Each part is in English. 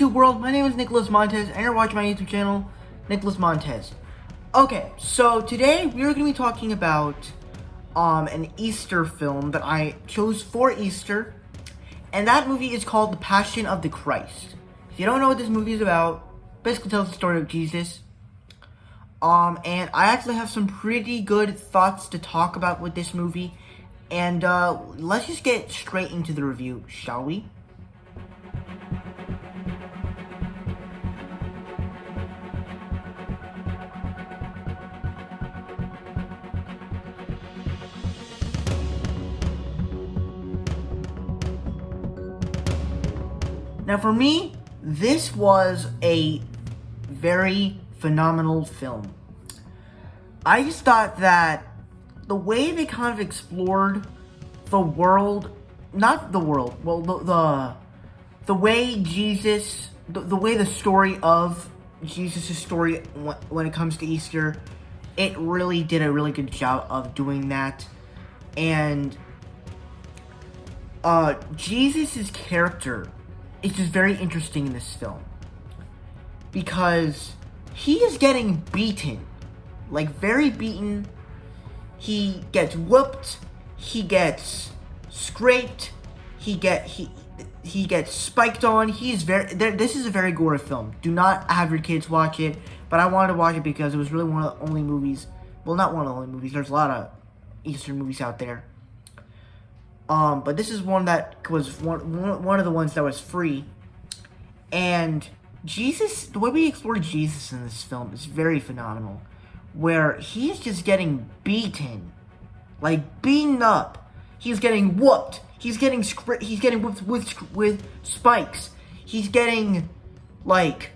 YouTube world, my name is Nicholas Montez, and you're watching my YouTube channel, Nicholas Montez. Okay, so today we're going to be talking about an Easter film that I chose for Easter, and that movie is called The Passion of the Christ. If you don't know what this movie is about, basically tells the story of Jesus. And I actually have some pretty good thoughts to talk about with this movie, and let's just get straight into the review, shall we? Now for me, this was a very phenomenal film. I just thought that the way they kind of explored the world, not the world, well, the way Jesus, the way the story of Jesus' story when it comes to Easter, it really did a really good job of doing that. And Jesus' character is just very interesting in this film, because he is getting beaten, like very beaten. He gets whooped, he gets scraped, he gets spiked on. This is a very gory film. Do not have your kids watch it, but I wanted to watch it because it was really one of the only movies, well, not one of the only movies, there's a lot of Easter movies out there. But this is one that was one of the ones that was free. And Jesus, the way we explored Jesus in this film is very phenomenal, where he's just getting beaten, like beaten up. He's getting whooped. He's getting whooped with spikes. He's getting like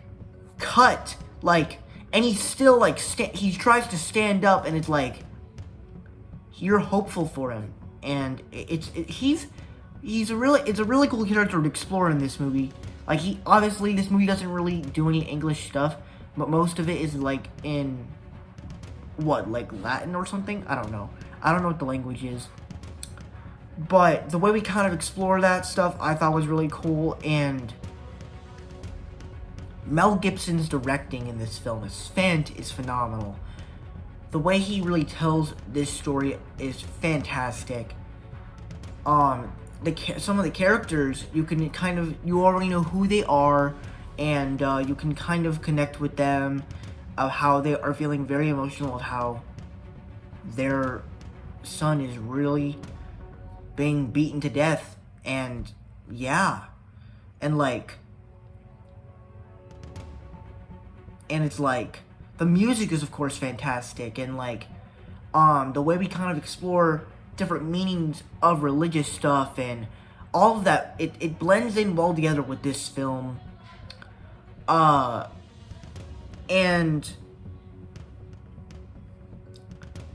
cut, like, and he's still like he tries to stand up, and it's like you're hopeful for him. And it's a really cool character to explore in this movie. Like, obviously this movie doesn't really do any English stuff, but most of it is like in like Latin or something. I don't know what the language is, but the way we kind of explore that stuff I thought was really cool. And Mel Gibson's directing in this film is phenomenal. The way he really tells this story is fantastic. Some of the characters, you already know who they are, and you can kind of connect with them, of how they are feeling very emotional of how their son is really being beaten to death. And yeah, and it's like, the music is, of course, fantastic, and the way we kind of explore different meanings of religious stuff and all of that, it blends in well together with this film. And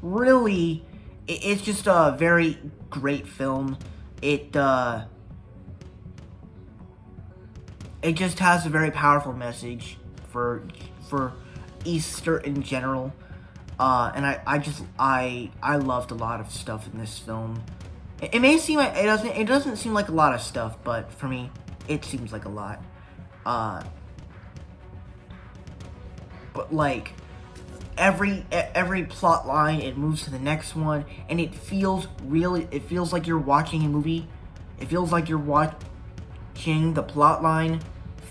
really, it's just a very great film. It just has a very powerful message for Easter in general, and I loved a lot of stuff in this film. It may seem like it doesn't seem like a lot of stuff, but for me, it seems like a lot. But like every plot line, it moves to the next one, and it feels like you're watching a movie. It feels like you're watching the plot line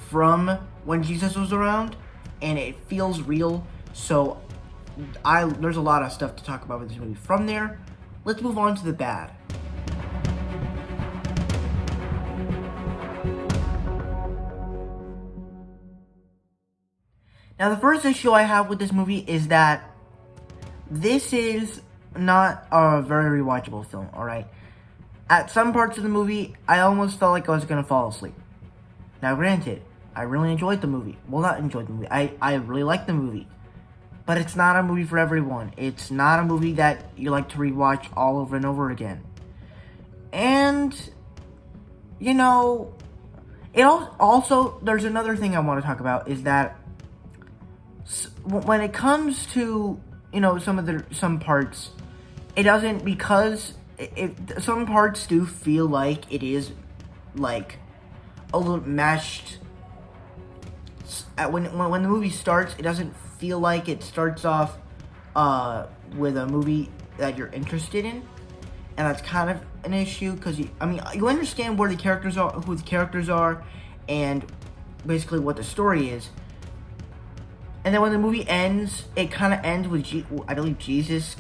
from when Jesus was around, and it feels real. So there's a lot of stuff to talk about with this movie. From there, let's move on to the bad. Now, the first issue I have with this movie is that this is not a very rewatchable film, alright? At some parts of the movie, I almost felt like I was gonna fall asleep. Now, granted, I really enjoyed the movie. Well, not enjoyed the movie. I really liked the movie. But it's not a movie for everyone. It's not a movie that you like to rewatch all over and over again. And, you know, it also, there's another thing I want to talk about, is that when it comes to, you know, some parts, it doesn't, because some parts do feel like it is, like, a little mashed when the movie starts, it doesn't feel like it starts off with a movie that you're interested in, and that's kind of an issue because you understand where the characters are, who the characters are, and basically what the story is. And then when the movie ends, it kind of ends with I believe Jesus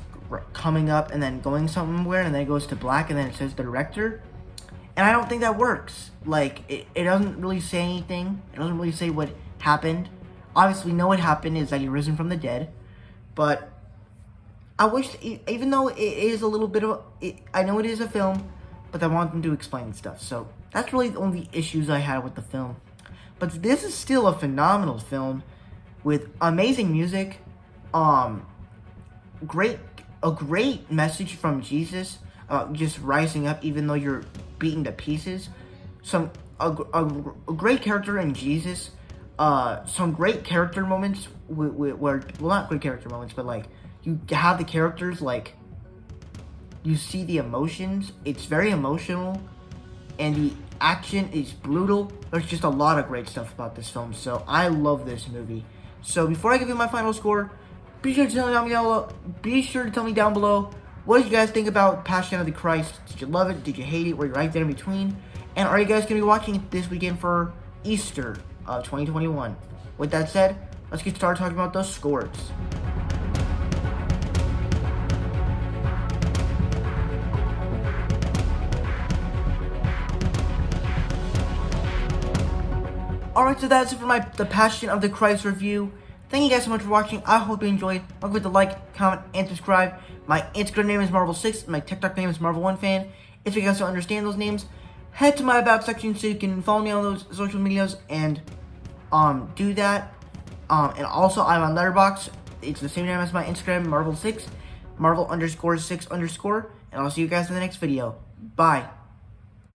coming up and then going somewhere, and then it goes to black, and then it says the director. And I don't think that works. Like, it doesn't really say anything. It doesn't really say what happened. Obviously, we know what happened is that he risen from the dead. But I wish, even though it is a little bit of, I know it is a film, but I want them to explain stuff. So that's really the only issues I had with the film. But this is still a phenomenal film with amazing music, a great message from Jesus, just rising up even though you're beaten to pieces. A great character in Jesus. Some great character moments where, well, not great character moments, but like you have the characters, like you see the emotions. It's very emotional, and the action is brutal. There's just a lot of great stuff about this film, so I love this movie. So before I give you my final score, be sure to tell me down below what did you guys think about Passion of the Christ. Did you love it? Did you hate it? Were you right there in between? And are you guys going to be watching it this weekend for Easter of 2021? With that said, let's get started talking about those scores. Alright, so that's it for the Passion of the Christ review. Thank you guys so much for watching. I hope you enjoyed. Don't forget to like, comment, and subscribe. My Instagram name is Marvel6. My TikTok name is Marvel1Fan. If you guys don't understand those names, head to my About section so you can follow me on those social medias and do that. And also, I'm on Letterboxd. It's the same name as my Instagram, Marvel6, Marvel_6_. And I'll see you guys in the next video. Bye.